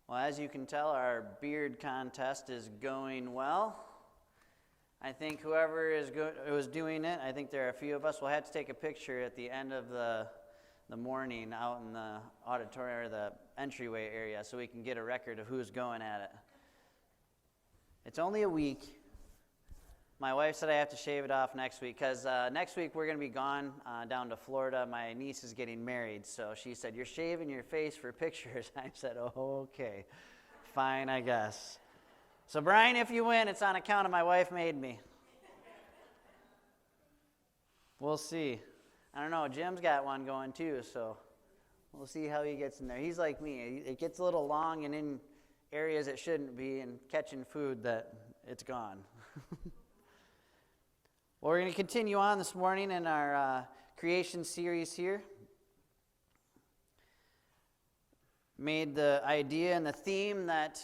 Well, as you can tell, our beard contest is going well. I think whoever was doing it, I think there are a few of us, will have to take a picture at the end of the morning out in the auditorium or the entryway area so we can get a record of who's going at it. It's only a week. My wife said I have to shave it off next week because next week we're going to be gone down to Florida. My niece is getting married, so she said, "You're shaving your face for pictures." I said, "Oh, okay, fine, I guess." So Brian, if you win, it's on account of my wife made me. We'll see. I don't know, Jim's got one going too, so we'll see how he gets in there. He's like me. It gets a little long and in areas it shouldn't be and catching food that it's gone. Well, we're going to continue on this morning in our creation series here. Made the idea and the theme that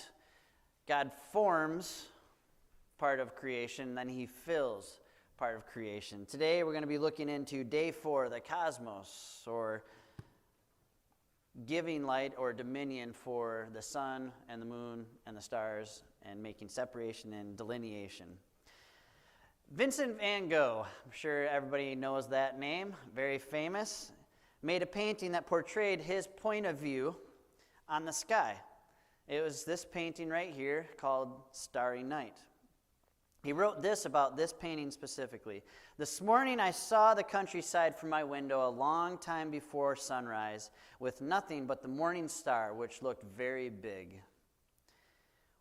God forms part of creation, then he fills part of creation. Today we're going to be looking into day 4, the cosmos, or giving light or dominion for the sun and the moon and the stars and making separation and delineation. Vincent van Gogh, I'm sure everybody knows that name, very famous, made a painting that portrayed his point of view on the sky. It was this painting right here called Starry Night. He wrote this about this painting specifically. "This morning I saw the countryside from my window a long time before sunrise with nothing but the morning star, which looked very big."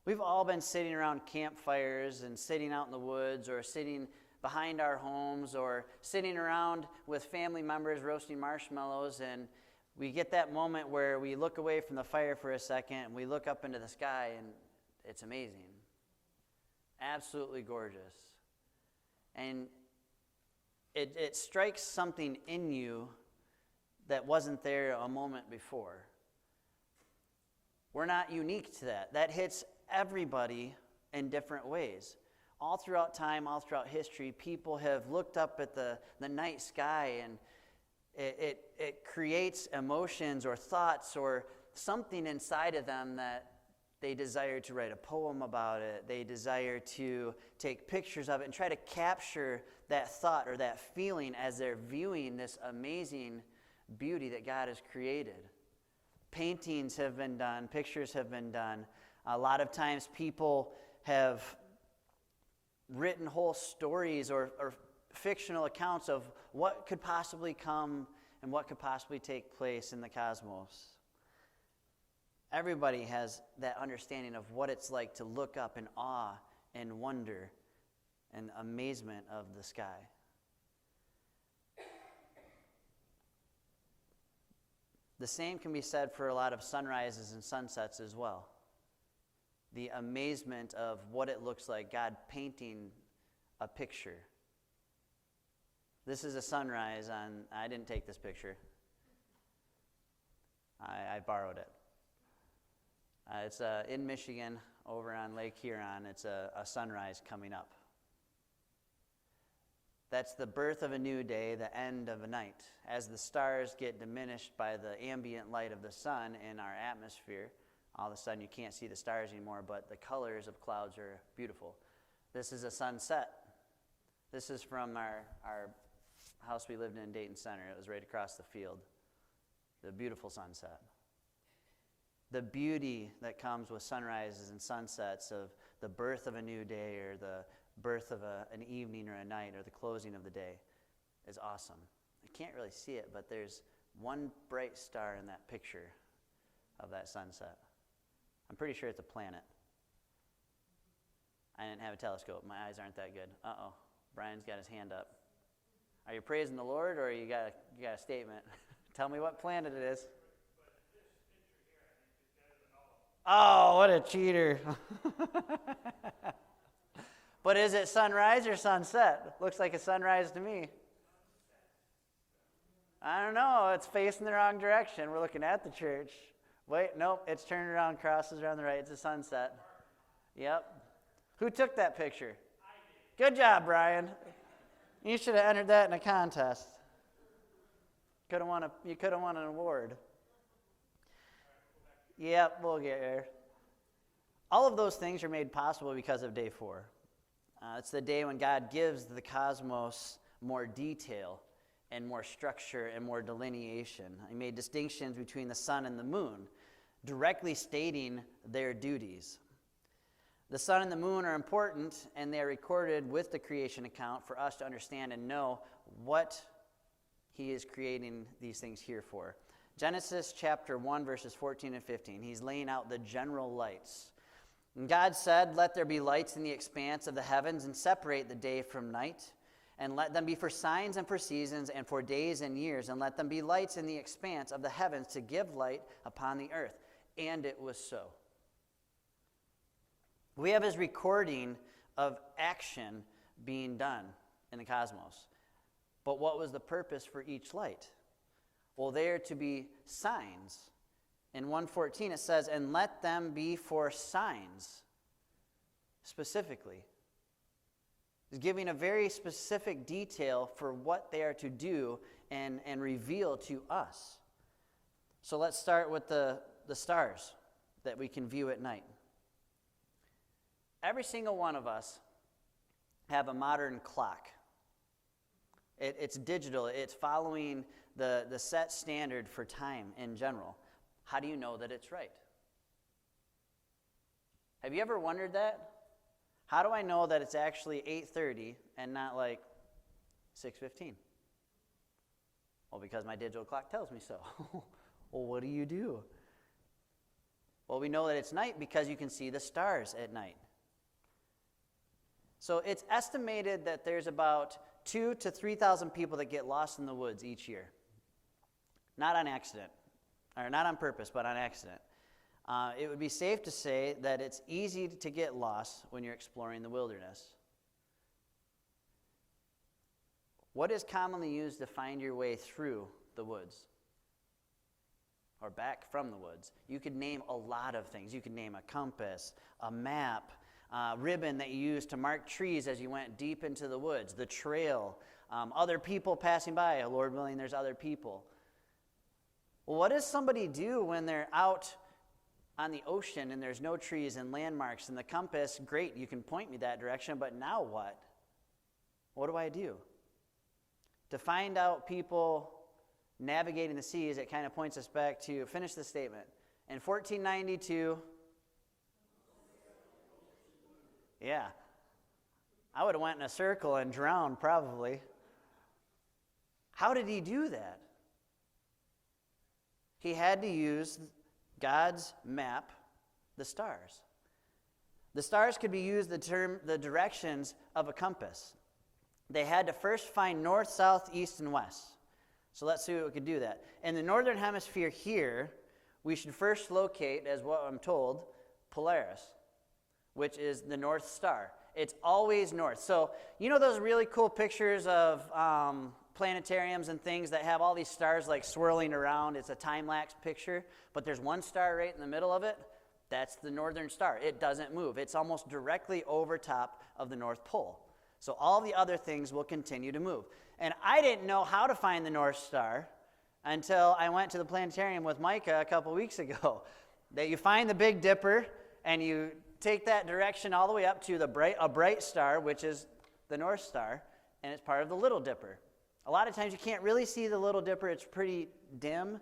We've all been sitting around campfires and sitting out in the woods or sitting behind our homes or sitting around with family members roasting marshmallows, and we get that moment where we look away from the fire for a second and we look up into the sky and it's amazing. Absolutely gorgeous. And it strikes something in you that wasn't there a moment before. We're not unique to that. That hits everybody in different ways. All throughout time, all throughout history, people have looked up at the night sky, and it creates emotions or thoughts or something inside of them that they desire to write a poem about it. They desire to take pictures of it and try to capture that thought or that feeling as they're viewing this amazing beauty that God has created. Paintings have been done. Pictures have been done. A lot of times people have written whole stories or fictional accounts of what could possibly come and what could possibly take place in the cosmos. Everybody has that understanding of what it's like to look up in awe and wonder and amazement of the sky. The same can be said for a lot of sunrises and sunsets as well. The amazement of what it looks like, God painting a picture. This is a sunrise I didn't take this picture. I borrowed it. It's in Michigan, over on Lake Huron. It's a sunrise coming up. That's the birth of a new day, the end of a night. As the stars get diminished by the ambient light of the sun in our atmosphere, all of a sudden you can't see the stars anymore, but the colors of clouds are beautiful. This is a sunset. This is from our house we lived in Dayton Center. It was right across the field. The beautiful sunset. The beauty that comes with sunrises and sunsets of the birth of a new day or the birth of an evening or a night or the closing of the day is awesome. I can't really see it, but there's one bright star in that picture of that sunset. I'm pretty sure it's a planet. I didn't have a telescope. My eyes aren't that good. Uh-oh. Brian's got his hand up. Are you praising the Lord, or you got a statement? Tell me what planet it is. Oh, what a cheater. But is it sunrise or sunset? Looks like a sunrise to me. I don't know. It's facing the wrong direction. We're looking at the church. Wait, nope. It's turned around, crosses around the right. It's a sunset. Yep. Who took that picture? I did. Good job, Brian. You should have entered that in a contest. You could have won an award. Yep, we'll get there. All of those things are made possible because of day 4. It's the day when God gives the cosmos more detail and more structure and more delineation. He made distinctions between the sun and the moon, directly stating their duties. The sun and the moon are important, and they are recorded with the creation account for us to understand and know what he is creating these things here for. Genesis chapter 1, verses 14 and 15. He's laying out the general lights. And God said, "Let there be lights in the expanse of the heavens, and separate the day from night, and let them be for signs and for seasons and for days and years, and let them be lights in the expanse of the heavens to give light upon the earth." And it was so. We have his recording of action being done in the cosmos. But what was the purpose for each light? Well, they are to be signs. In 1:14 it says, "And let them be for signs," specifically. He's giving a very specific detail for what they are to do and reveal to us. So let's start with the stars that we can view at night. Every single one of us have a modern clock. It's digital. It's following the set standard for time in general. How do you know that it's right? Have you ever wondered that? How do I know that it's actually 8:30 and not like 6:15? Well, because my digital clock tells me so. Well, what do? Well, we know that it's night because you can see the stars at night. So it's estimated that there's about 2,000 to 3,000 people that get lost in the woods each year. Not on accident, or not on purpose, but on accident. It would be safe to say that it's easy to get lost when you're exploring the wilderness. What is commonly used to find your way through the woods? Or back from the woods? You could name a lot of things. You could name a compass, a map, ribbon that you used to mark trees as you went deep into the woods, the trail, other people passing by. Lord willing, there's other people. Well, what does somebody do when they're out on the ocean and there's no trees and landmarks and the compass? Great, you can point me that direction, but now what? What do I do? To find out people navigating the seas, it kind of points us back to, finish the statement. In 1492, yeah, I would have went in a circle and drowned probably. How did he do that? He had to use God's map, the stars. The stars could be used the directions of a compass. They had to first find north, south, east, and west. So let's see what we could do that. In the northern hemisphere here, we should first locate, as what I'm told, Polaris, which is the North Star. It's always north. So you know those really cool pictures of planetariums and things that have all these stars like swirling around? It's a time-lapse picture, but there's one star right in the middle of it. That's the northern star. It doesn't move. It's almost directly over top of the North Pole. So all the other things will continue to move. And I didn't know how to find the North Star until I went to the planetarium with Micah a couple weeks ago. That you find the Big Dipper and you take that direction all the way up to a bright star, which is the North Star, and it's part of the Little Dipper. A lot of times you can't really see the Little Dipper. It's pretty dim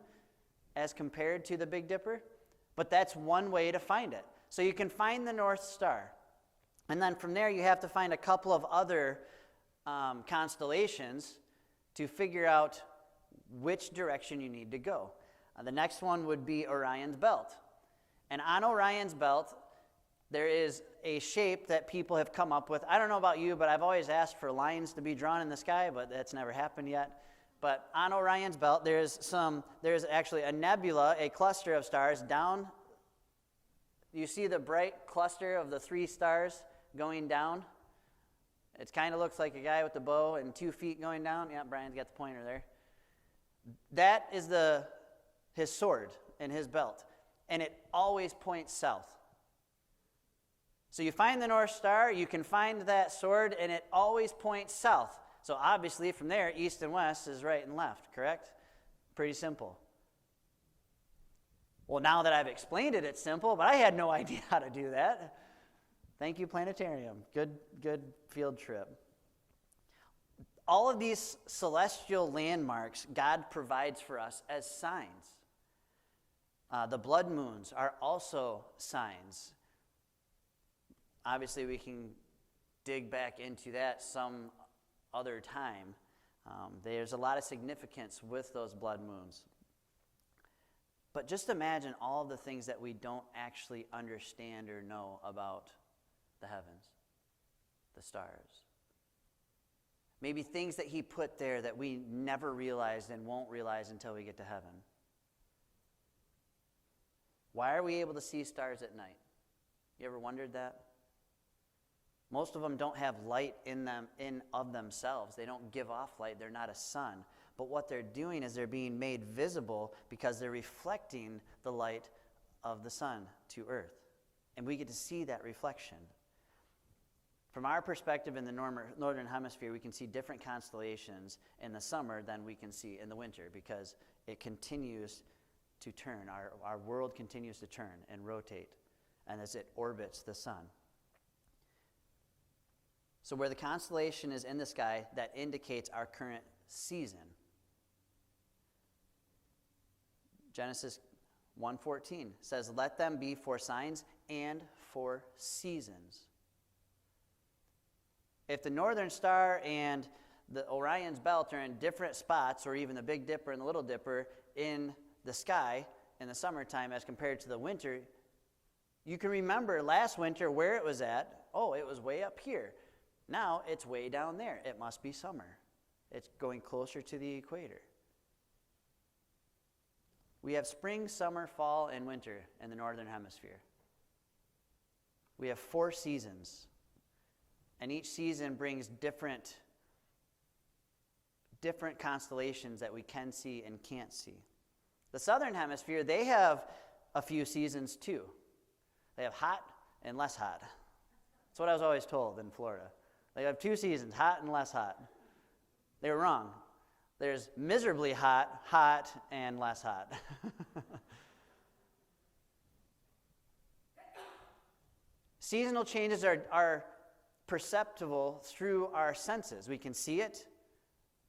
as compared to the Big Dipper, but that's one way to find it. So you can find the North Star. And then from there, you have to find a couple of other constellations to figure out which direction you need to go. The next one would be Orion's Belt. And on Orion's Belt, there is a shape that people have come up with. I don't know about you, but I've always asked for lines to be drawn in the sky, but that's never happened yet. But on Orion's Belt, there's actually a nebula, a cluster of stars down. You see the bright cluster of the 3 stars going down? It kind of looks like a guy with a bow and 2 feet going down. Yeah, Brian's got the pointer there. That is his sword and his belt, and it always points south. So you find the North Star, you can find that sword, and it always points south. So obviously from there, east and west is right and left, correct? Pretty simple. Well, now that I've explained it, it's simple, but I had no idea how to do that. Thank you, planetarium. Good field trip. All of these celestial landmarks God provides for us as signs. The blood moons are also signs. Obviously, we can dig back into that some other time. There's a lot of significance with those blood moons. But just imagine all the things that we don't actually understand or know about the heavens, the stars. Maybe things that he put there that we never realized and won't realize until we get to heaven. Why are we able to see stars at night? You ever wondered that? Most of them don't have light in of themselves. They don't give off light. They're not a sun. But what they're doing is they're being made visible because they're reflecting the light of the sun to earth. And we get to see that reflection. From our perspective in the northern hemisphere, we can see different constellations in the summer than we can see in the winter because it continues to turn. Our world continues to turn and rotate, and as it orbits the sun. So where the constellation is in the sky, that indicates our current season. Genesis 1:14 says, "Let them be for signs and for seasons." If the Northern Star and the Orion's Belt are in different spots, or even the Big Dipper and the Little Dipper in the sky in the summertime as compared to the winter, you can remember last winter where it was at. Oh, it was way up here. Now it's way down there. It must be summer. It's going closer to the equator. We have spring, summer, fall, and winter in the Northern Hemisphere. We have 4 seasons. And each season brings different constellations that we can see and can't see. The Southern Hemisphere, they have a few seasons too. They have hot and less hot. That's what I was always told in Florida. They have 2 seasons, hot and less hot. They were wrong. There's miserably hot, hot, and less hot. Seasonal changes are perceptible through our senses. We can see it.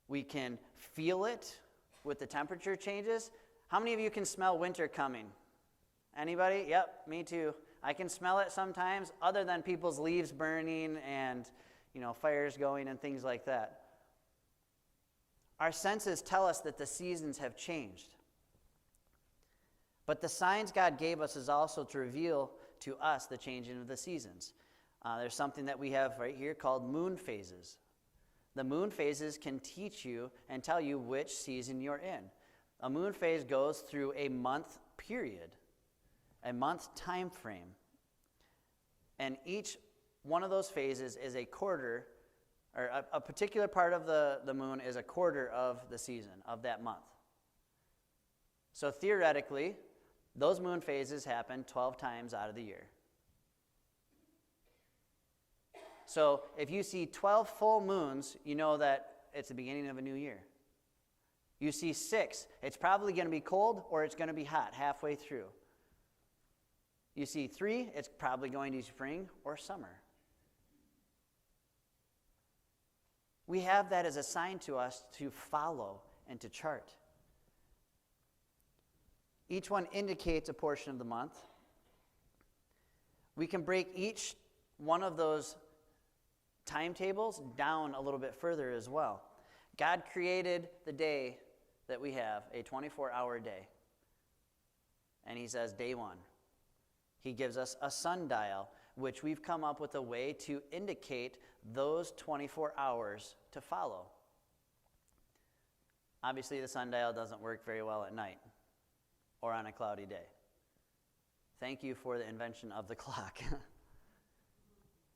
We can feel it with the temperature changes. How many of you can smell winter coming? Anybody? Yep, me too. I can smell it sometimes, other than people's leaves burning and, fires going and things like that. Our senses tell us that the seasons have changed. But the signs God gave us is also to reveal to us the changing of the seasons. There's something that we have right here called moon phases. The moon phases can teach you and tell you which season you're in. A moon phase goes through a month period, a month time frame. And each one of those phases is a quarter, or a particular part of the moon is a quarter of the season of that month. So theoretically, those moon phases happen 12 times out of the year. So if you see 12 full moons, you know that it's the beginning of a new year. You see 6, it's probably going to be cold or it's going to be hot halfway through. You see 3, it's probably going to be spring or summer. We have that as a sign to us to follow and to chart. Each one indicates a portion of the month. We can break each one of those timetables down a little bit further as well. God created the day that we have, a 24-hour day. And he says day 1. He gives us a sundial, which we've come up with a way to indicate those 24 hours to follow. Obviously, the sundial doesn't work very well at night or on a cloudy day. Thank you for the invention of the clock.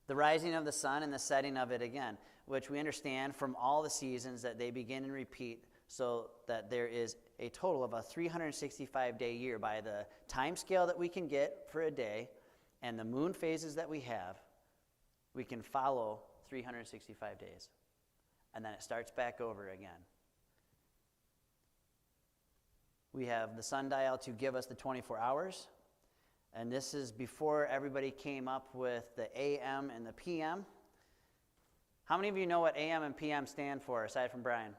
The rising of the sun and the setting of it again, which we understand from all the seasons that they begin and repeat, so that there is a total of a 365-day year by the time scale that we can get for a day and the moon phases that we have. We can follow 365 days. And then it starts back over again. We have the sundial to give us the 24 hours. And this is before everybody came up with the AM and the PM. How many of you know what AM and PM stand for, aside from Brian?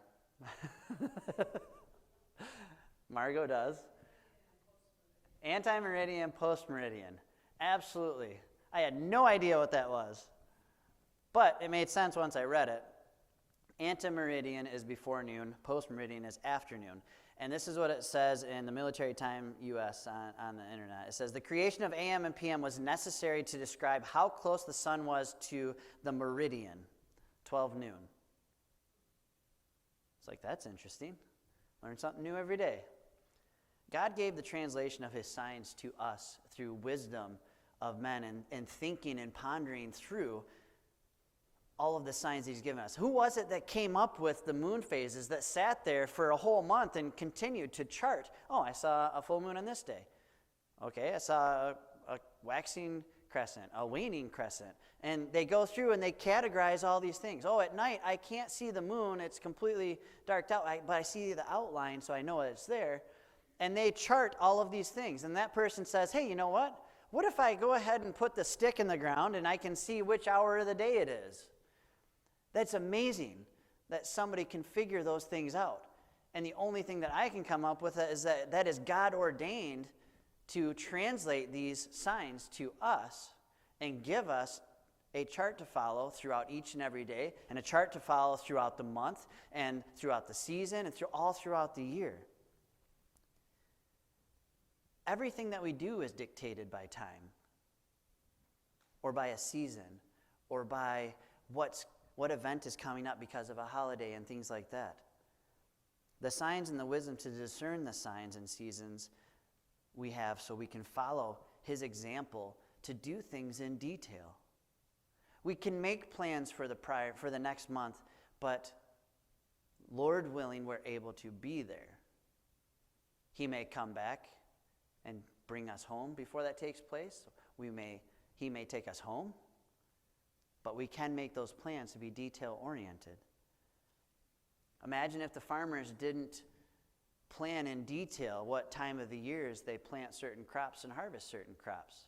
Margot does. Anti-meridian, post-meridian. Absolutely. I had no idea what that was. But it made sense once I read it. Anti-meridian is before noon, post-meridian is afternoon. And this is what it says in the Military Time US on the internet. It says, the creation of AM and PM was necessary to describe how close the sun was to the meridian, 12 noon. It's like, that's interesting. Learn something new every day. God gave the translation of his signs to us through wisdom of men and thinking and pondering through all of the signs he's given us. Who was it that came up with the moon phases, that sat there for a whole month and continued to chart? Oh, I saw a full moon on this day. Okay, I saw a waxing crescent, a waning crescent. And they go through and they categorize all these things. Oh, at night, I can't see the moon. It's completely darked out, but I see the outline, so I know it's there. And they chart all of these things. And that person says, hey, you know what? What if I go ahead and put the stick in the ground and I can see which hour of the day it is? That's amazing that somebody can figure those things out. And the only thing that I can come up with is that is God ordained to translate these signs to us and give us a chart to follow throughout each and every day, and a chart to follow throughout the month and throughout the season and all throughout the year. Everything that we do is dictated by time, or by a season, or by what event is coming up because of a holiday and things like that. The signs and the wisdom to discern the signs and seasons we have so we can follow his example to do things in detail. We can make plans for the next month, but Lord willing, we're able to be there. He may come back and bring us home before that takes place. He may take us home. But we can make those plans to be detail-oriented. Imagine if the farmers didn't plan in detail what time of the years they plant certain crops and harvest certain crops.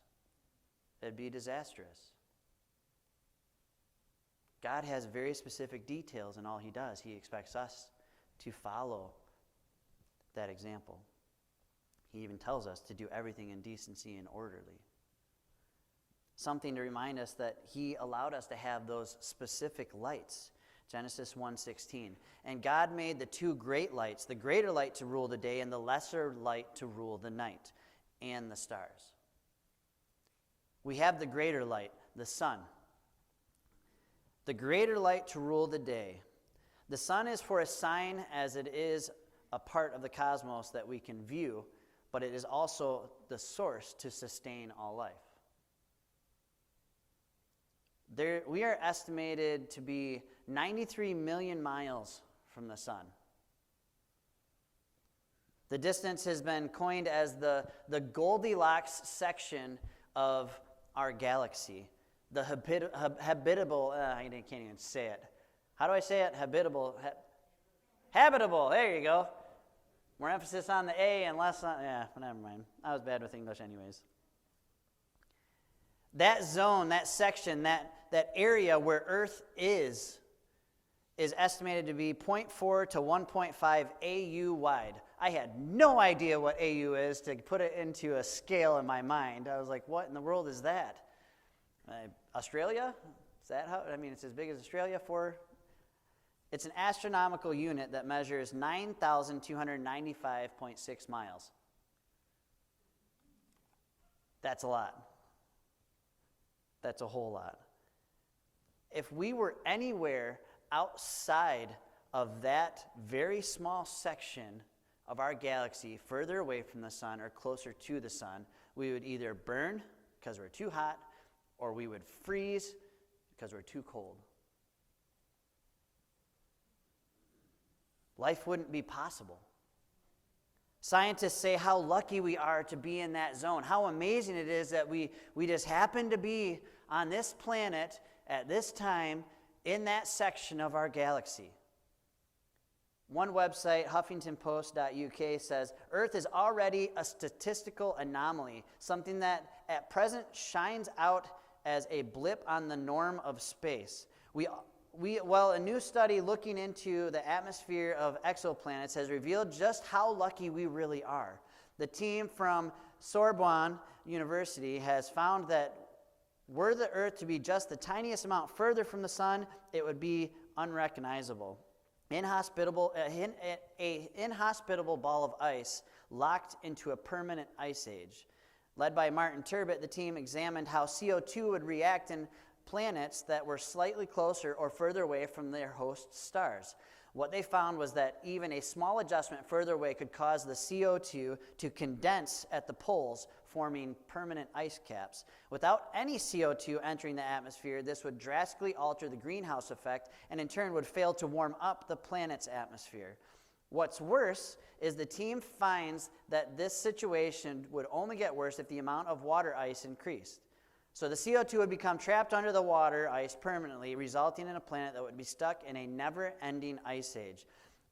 It'd be disastrous. God has very specific details in all he does. He expects us to follow that example. He even tells us to do everything in decency and orderly. Something to remind us that he allowed us to have those specific lights. Genesis 1:16. And God made the two great lights, the greater light to rule the day and the lesser light to rule the night, and the stars. We have the greater light, the sun. The greater light to rule the day. The sun is for a sign, as it is a part of the cosmos that we can view, but it is also the source to sustain all life. We are estimated to be 93 million miles from the sun. The distance has been coined as the Goldilocks section of our galaxy. The habitable, I can't even say it. How do I say it? Habitable. Habitable, there you go. More emphasis on the A and less on, never mind. I was bad with English anyways. That zone, that section, that area where Earth is estimated to be 0.4 to 1.5 AU wide. I had no idea what AU is to put it into a scale in my mind. I was like, what in the world is that? Australia? Is that how? I mean, it's as big as Australia for... It's an astronomical unit that measures 9,295.6 miles. That's a lot. That's a whole lot. If we were anywhere outside of that very small section of our galaxy, further away from the sun or closer to the sun, we would either burn because we're too hot, or we would freeze because we're too cold. Life wouldn't be possible. Scientists say how lucky we are to be in that zone, how amazing it is that we just happen to be on this planet at this time in that section of our galaxy. One website, huffingtonpost.uk, says, Earth is already a statistical anomaly, something that at present shines out as a blip on the norm of space. A new study looking into the atmosphere of exoplanets has revealed just how lucky we really are. The team from Sorbonne University has found that were the Earth to be just the tiniest amount further from the sun, it would be unrecognizable. An inhospitable ball of ice locked into a permanent ice age. Led by Martin Turbitt, the team examined how CO2 would react in planets that were slightly closer or further away from their host stars. What they found was that even a small adjustment further away could cause the CO2 to condense at the poles, forming permanent ice caps. Without any CO2 entering the atmosphere, this would drastically alter the greenhouse effect and in turn would fail to warm up the planet's atmosphere. What's worse is the team finds that this situation would only get worse if the amount of water ice increased. So the CO2 would become trapped under the water ice permanently, resulting in a planet that would be stuck in a never-ending ice age.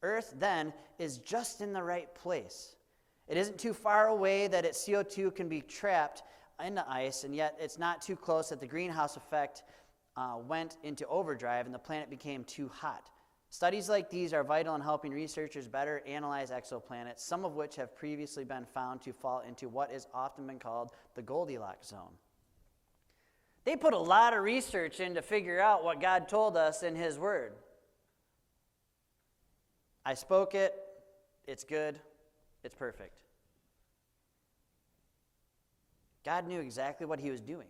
Earth, then, is just in the right place. It isn't too far away that its CO2 can be trapped in the ice, and yet it's not too close that the greenhouse effect went into overdrive and the planet became too hot. Studies like these are vital in helping researchers better analyze exoplanets, some of which have previously been found to fall into what is often been called the Goldilocks zone. They put a lot of research in to figure out what God told us in His Word. I spoke it, it's good, it's perfect. God knew exactly what He was doing.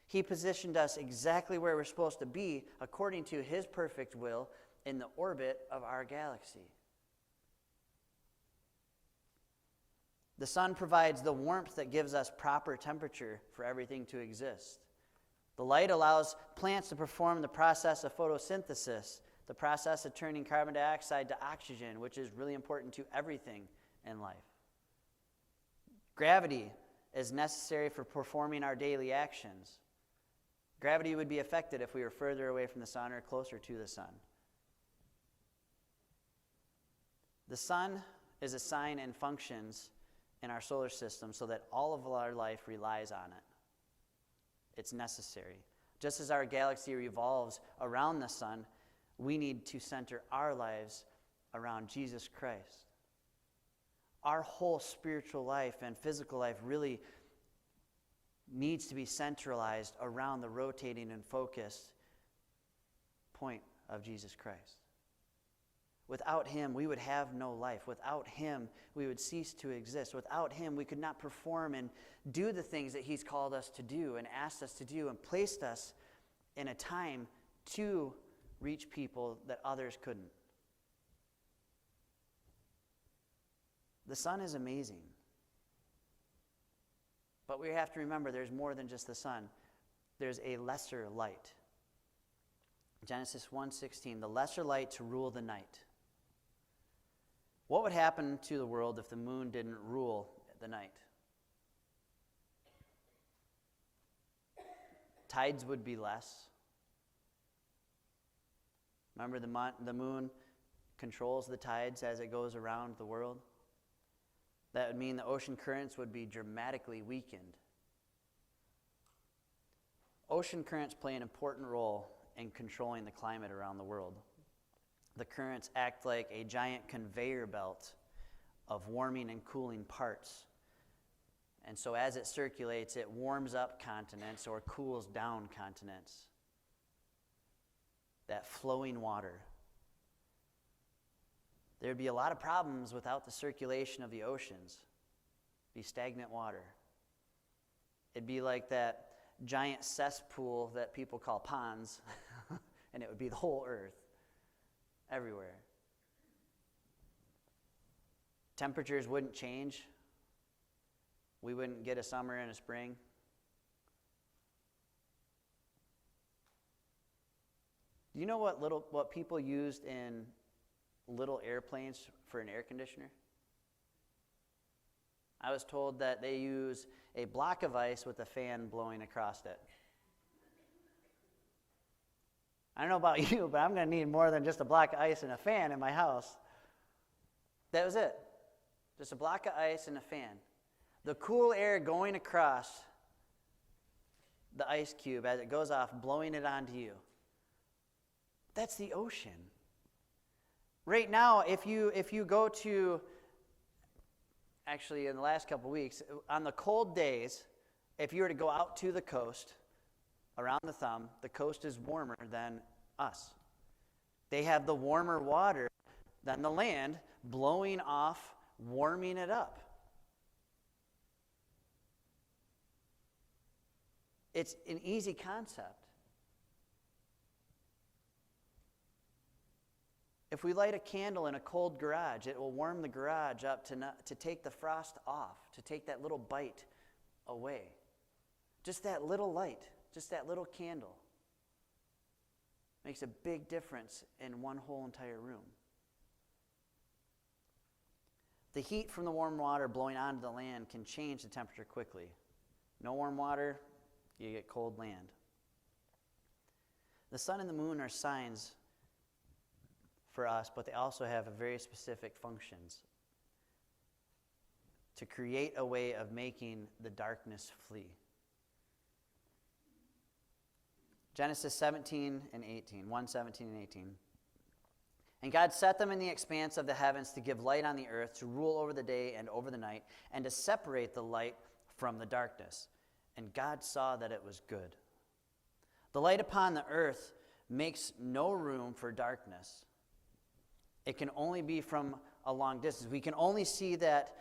He positioned us exactly where we're supposed to be according to His perfect will in the orbit of our galaxy. The sun provides the warmth that gives us proper temperature for everything to exist. The light allows plants to perform the process of photosynthesis, the process of turning carbon dioxide to oxygen, which is really important to everything in life. Gravity is necessary for performing our daily actions. Gravity would be affected if we were further away from the sun or closer to the sun. The sun is a sign and functions in our solar system so that all of our life relies on it. It's necessary. Just as our galaxy revolves around the sun, we need to center our lives around Jesus Christ. Our whole spiritual life and physical life really needs to be centralized around the rotating and focused point of Jesus Christ. Without Him, we would have no life. Without Him, we would cease to exist. Without Him, we could not perform and do the things that He's called us to do and asked us to do and placed us in a time to reach people that others couldn't. The sun is amazing. But we have to remember there's more than just the sun. There's a lesser light. Genesis 1:16, the lesser light to rule the night. What would happen to the world if the moon didn't rule the night? Tides would be less. Remember, the moon controls the tides as it goes around the world? That would mean the ocean currents would be dramatically weakened. Ocean currents play an important role in controlling the climate around the world. The currents act like a giant conveyor belt of warming and cooling parts. And so as it circulates, it warms up continents or cools down continents. That flowing water. There'd be a lot of problems without the circulation of the oceans. It'd be stagnant water. It'd be like that giant cesspool that people call ponds, and it would be the whole earth. Everywhere. Temperatures wouldn't change. We wouldn't get a summer and a spring. Do you know what people used in little airplanes for an air conditioner? I was told that they use a block of ice with a fan blowing across it. I don't know about you, but I'm going to need more than just a block of ice and a fan in my house. That was it. Just a block of ice and a fan. The cool air going across the ice cube as it goes off, blowing it onto you. That's the ocean. Right now, if you go to, actually in the last couple weeks, on the cold days, if you were to go out to the coast, around the thumb, the coast is warmer than us. They have the warmer water than the land blowing off, warming it up. It's an easy concept. If we light a candle in a cold garage, it will warm the garage up to take the frost off, to take that little bite away. Just that little light, just that little candle makes a big difference in one whole entire room. The heat from the warm water blowing onto the land can change the temperature quickly. No warm water, you get cold land. The sun and the moon are signs for us, but they also have a very specific functions to create a way of making the darkness flee. Genesis 17 and 18, 1:17 and 18. And God set them in the expanse of the heavens to give light on the earth, to rule over the day and over the night, and to separate the light from the darkness. And God saw that it was good. The light upon the earth makes no room for darkness. It can only be from a long distance. We can only see that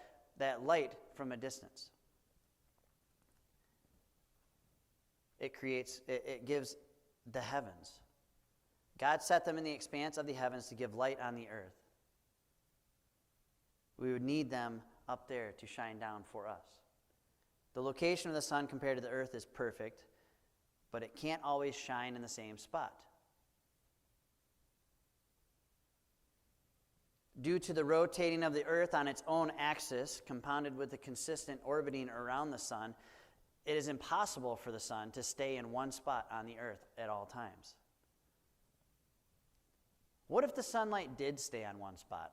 light from a distance. It gives the heavens. God set them in the expanse of the heavens to give light on the earth. We would need them up there to shine down for us. The location of the sun compared to the earth is perfect, but it can't always shine in the same spot. Due to the rotating of the earth on its own axis, compounded with the consistent orbiting around the sun, it is impossible for the sun to stay in one spot on the earth at all times. What if the sunlight did stay on one spot?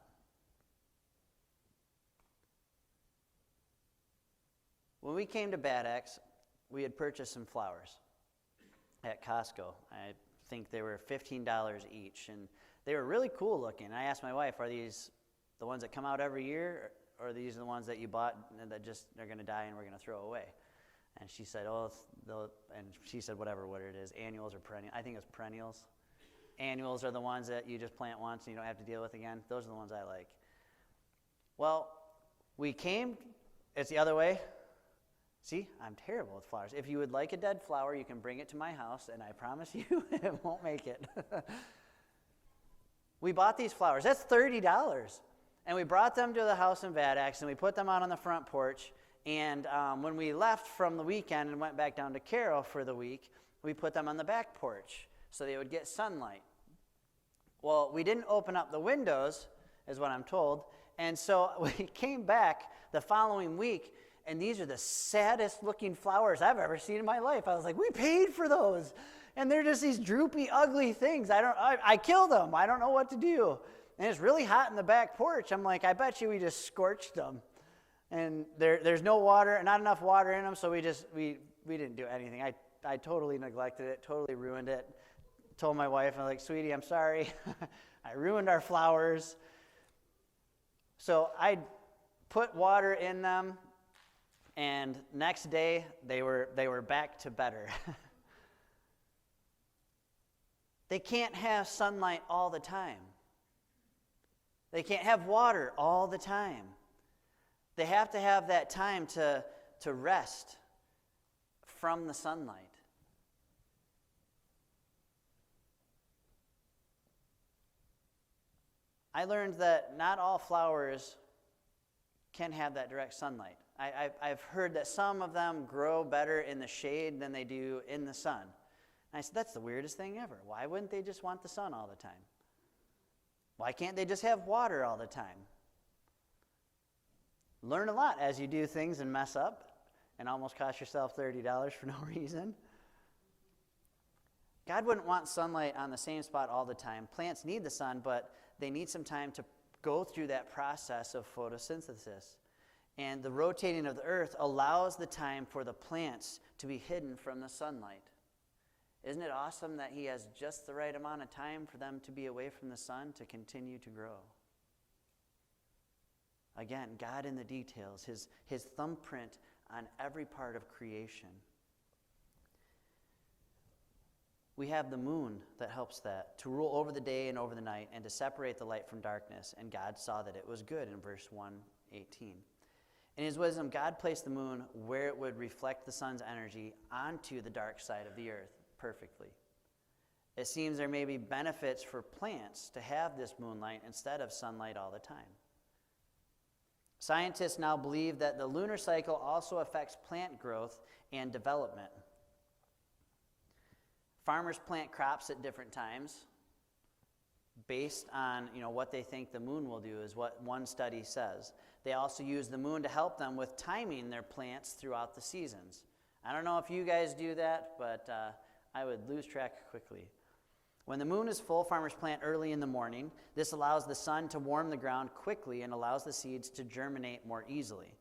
When we came to Bad Axe, we had purchased some flowers at Costco. I think they were $15 each, and they were really cool looking. I asked my wife, are these the ones that come out every year, or are these the ones that you bought and that just they're going to die and we're going to throw away? And she said, whatever it is, annuals or perennials. I think it was perennials. Annuals are the ones that you just plant once and you don't have to deal with again. Those are the ones I like. Well, we came, it's the other way. See, I'm terrible with flowers. If you would like a dead flower, you can bring it to my house, and I promise you it won't make it. We bought these flowers. That's $30. And we brought them to the house in Bad Axe, and we put them out on the front porch. And when we left from the weekend and went back down to Carroll for the week, we put them on the back porch so they would get sunlight. Well, we didn't open up the windows, is what I'm told. And so we came back the following week, and these are the saddest looking flowers I've ever seen in my life. I was like, we paid for those. And they're just these droopy, ugly things. I killed them. I don't know what to do. And it's really hot in the back porch. I'm like, I bet you we just scorched them. And there's no water, not enough water in them, so we didn't do anything. I totally neglected it, totally ruined it. Told my wife, I'm like, sweetie, I'm sorry. I ruined our flowers. So I put water in them, and next day they were back to better. They can't have sunlight all the time. They can't have water all the time. They have to have that time to rest from the sunlight. I learned that not all flowers can have that direct sunlight. I've heard that some of them grow better in the shade than they do in the sun. And I said, that's the weirdest thing ever. Why wouldn't they just want the sun all the time? Why can't they just have water all the time? Learn a lot as you do things and mess up and almost cost yourself $30 for no reason. God wouldn't want sunlight on the same spot all the time. Plants need the sun, but they need some time to go through that process of photosynthesis. And the rotating of the earth allows the time for the plants to be hidden from the sunlight. Isn't it awesome that he has just the right amount of time for them to be away from the sun to continue to grow? Again, God in the details, his thumbprint on every part of creation. We have the moon that helps that, to rule over the day and over the night, and to separate the light from darkness. And God saw that it was good, in verse 1:18. In his wisdom, God placed the moon where it would reflect the sun's energy onto the dark side of the earth perfectly. It seems there may be benefits for plants to have this moonlight instead of sunlight all the time. Scientists now believe that the lunar cycle also affects plant growth and development. Farmers plant crops at different times based on what they think the moon will do, is what one study says. They also use the moon to help them with timing their plants throughout the seasons. I don't know if you guys do that, but I would lose track quickly. When the moon is full, farmers plant early in the morning. This allows the sun to warm the ground quickly and allows the seeds to germinate more easily.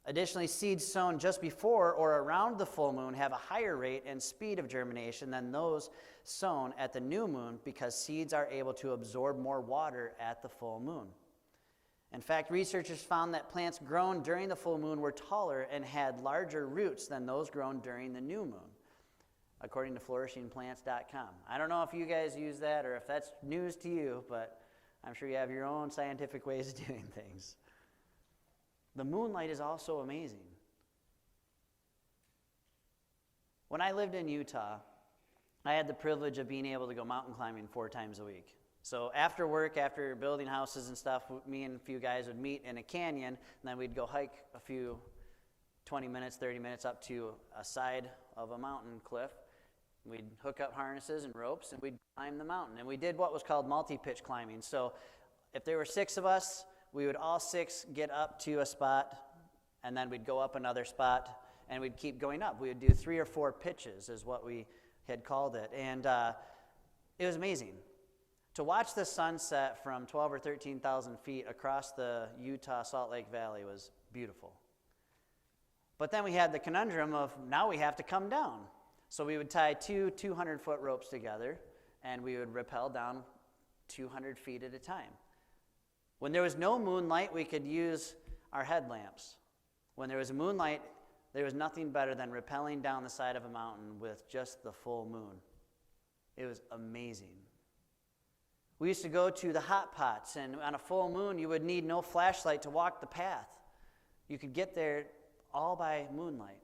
Additionally, seeds sown just before or around the full moon have a higher rate and speed of germination than those sown at the new moon, because seeds are able to absorb more water at the full moon. In fact, researchers found that plants grown during the full moon were taller and had larger roots than those grown during the new moon, according to flourishingplants.com. I don't know if you guys use that or if that's news to you, but I'm sure you have your own scientific ways of doing things. The moonlight is also amazing. When I lived in Utah, I had the privilege of being able to go mountain climbing 4 times a week. So after work, after building houses and stuff, me and a few guys would meet in a canyon, and then we'd go hike a few 20 minutes, 30 minutes up to a side of a mountain cliff. We'd hook up harnesses and ropes, and we'd climb the mountain. And we did what was called multi-pitch climbing. So if there were 6 of us, we would all 6 get up to a spot, and then we'd go up another spot, and we'd keep going up. We would do 3 or 4 pitches is what we had called it. And it was amazing. To watch the sunset from 12 or 13,000 feet across the Utah Salt Lake Valley was beautiful. But then we had the conundrum of now we have to come down. So we would tie 2 200-foot ropes together, and we would rappel down 200 feet at a time. When there was no moonlight, we could use our headlamps. When there was moonlight, there was nothing better than rappelling down the side of a mountain with just the full moon. It was amazing. We used to go to the hot pots, and on a full moon, you would need no flashlight to walk the path. You could get there all by moonlight.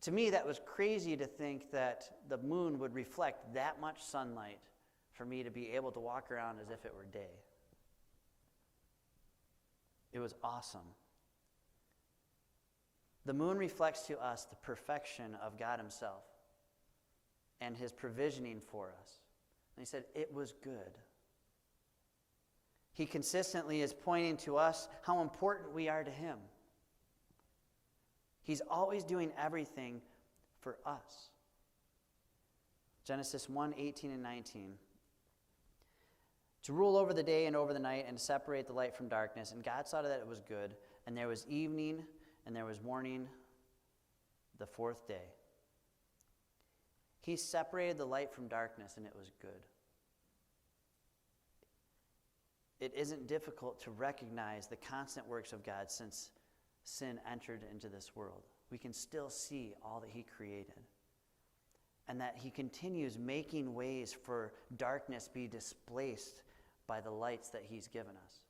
To me, that was crazy to think that the moon would reflect that much sunlight for me to be able to walk around as if it were day. It was awesome. The moon reflects to us the perfection of God himself and his provisioning for us. And he said, it was good. He consistently is pointing to us how important we are to him. He's always doing everything for us. Genesis 1:18 and 19. To rule over the day and over the night, and to separate the light from darkness. And God saw that it was good. And there was evening, and there was morning, the 4th day. He separated the light from darkness, and it was good. It isn't difficult to recognize the constant works of God since sin entered into this world. We can still see all that he created. And that he continues making ways for darkness be displaced by the lights that he's given us.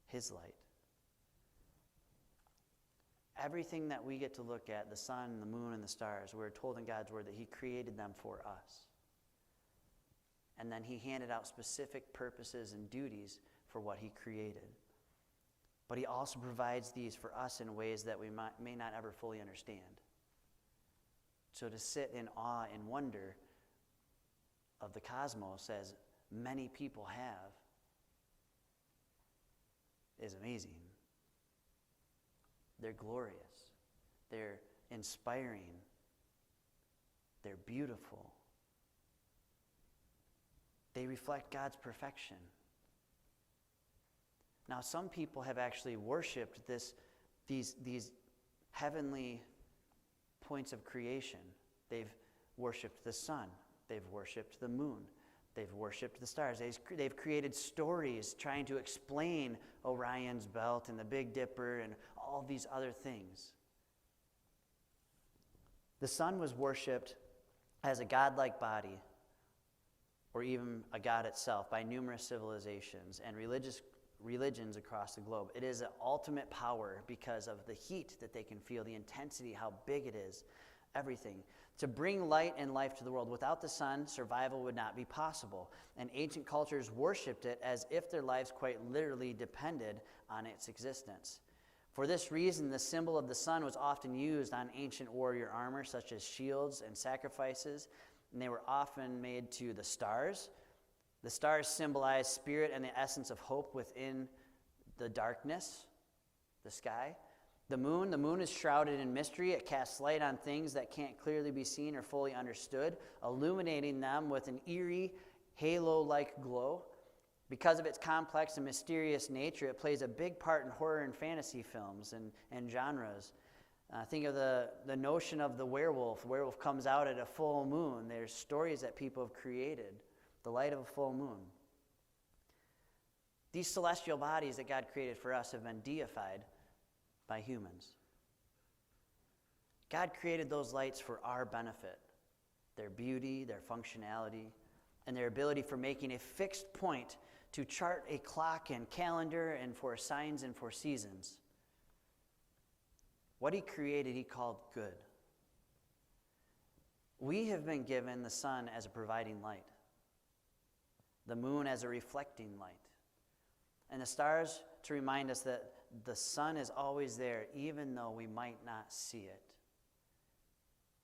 His light. Everything that we get to look at, the sun, the moon, and the stars, we're told in God's word that he created them for us. And then he handed out specific purposes and duties for what he created. But he also provides these for us in ways that we may not ever fully understand. So to sit in awe and wonder of the cosmos, as many people have, is amazing. They're glorious. They're inspiring. They're beautiful. They reflect God's perfection. Now, some people have actually worshipped these heavenly points of creation. They've worshipped the sun. They've worshipped the moon. They've worshipped the stars. They've created stories trying to explain Orion's belt and the Big Dipper and all these other things. The sun was worshipped as a godlike body, or even a god itself, by numerous civilizations and religions across the globe. It is an ultimate power because of the heat that they can feel, the intensity, how big it is, everything. To bring light and life to the world. Without the sun, survival would not be possible. And ancient cultures worshipped it as if their lives quite literally depended on its existence. For this reason, the symbol of the sun was often used on ancient warrior armor, such as shields and sacrifices, and they were often made to the stars. The stars symbolize spirit and the essence of hope within the darkness, the sky. The moon is shrouded in mystery. It casts light on things that can't clearly be seen or fully understood, illuminating them with an eerie, halo-like glow. Because of its complex and mysterious nature, it plays a big part in horror and fantasy films and genres. Think of the notion of the werewolf. The werewolf comes out at a full moon. There's stories that people have created. The light of a full moon. These celestial bodies that God created for us have been deified by humans. God created those lights for our benefit, their beauty, their functionality, and their ability for making a fixed point to chart a clock and calendar and for signs and for seasons. What he created, he called good. We have been given the sun as a providing light, the moon as a reflecting light, and the stars to remind us that the sun is always there, even though we might not see it.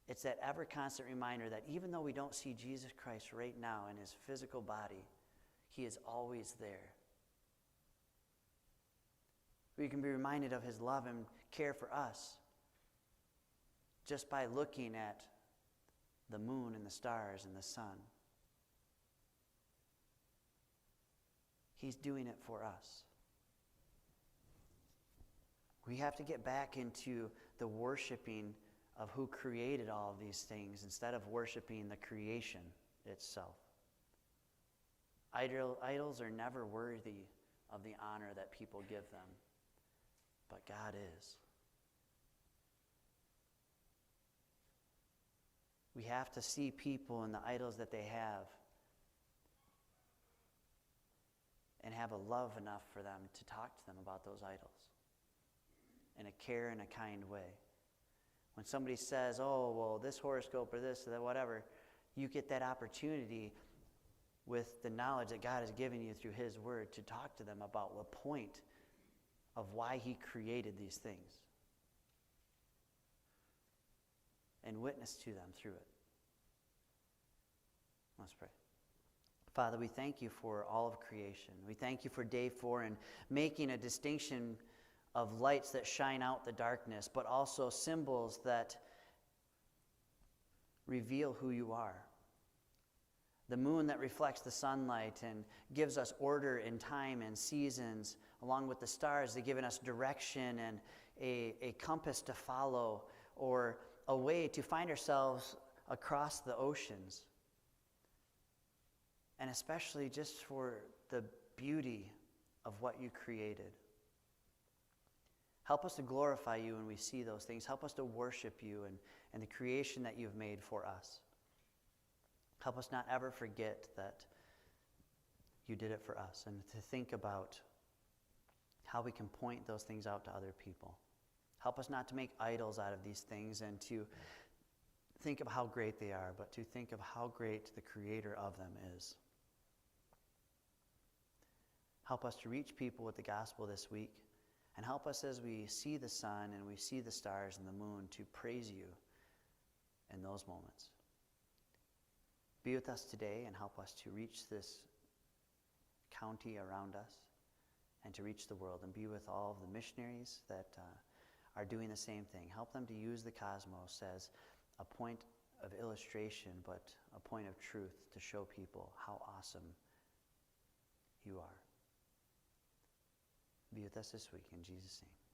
It's that ever-constant reminder that even though we don't see Jesus Christ right now in his physical body, he is always there. We can be reminded of his love and care for us just by looking at the moon and the stars and the sun. He's doing it for us. We have to get back into the worshiping of who created all of these things instead of worshiping the creation itself. Idols are never worthy of the honor that people give them, but God is. We have to see people and the idols that they have and have a love enough for them to talk to them about those idols in a care and a kind way. When somebody says, oh, well, this horoscope or this or that, whatever, you get that opportunity with the knowledge that God has given you through his word to talk to them about the point of why he created these things and witness to them through it. Let's pray. Father, we thank you for all of creation. We thank you for day 4 and making a distinction of lights that shine out the darkness, but also symbols that reveal who you are. The moon that reflects the sunlight and gives us order in time and seasons, along with the stars that giving us direction and a compass to follow or a way to find ourselves across the oceans. And especially just for the beauty of what you created. Help us to glorify you when we see those things. Help us to worship you and the creation that you've made for us. Help us not ever forget that you did it for us and to think about how we can point those things out to other people. Help us not to make idols out of these things and to think of how great they are, but to think of how great the creator of them is. Help us to reach people with the gospel this week, and help us as we see the sun and we see the stars and the moon to praise you in those moments. Be with us today and help us to reach this county around us and to reach the world, and be with all of the missionaries that are doing the same thing. Help them to use the cosmos as a point of illustration, but a point of truth to show people how awesome you are. Be with us this week in Jesus' name.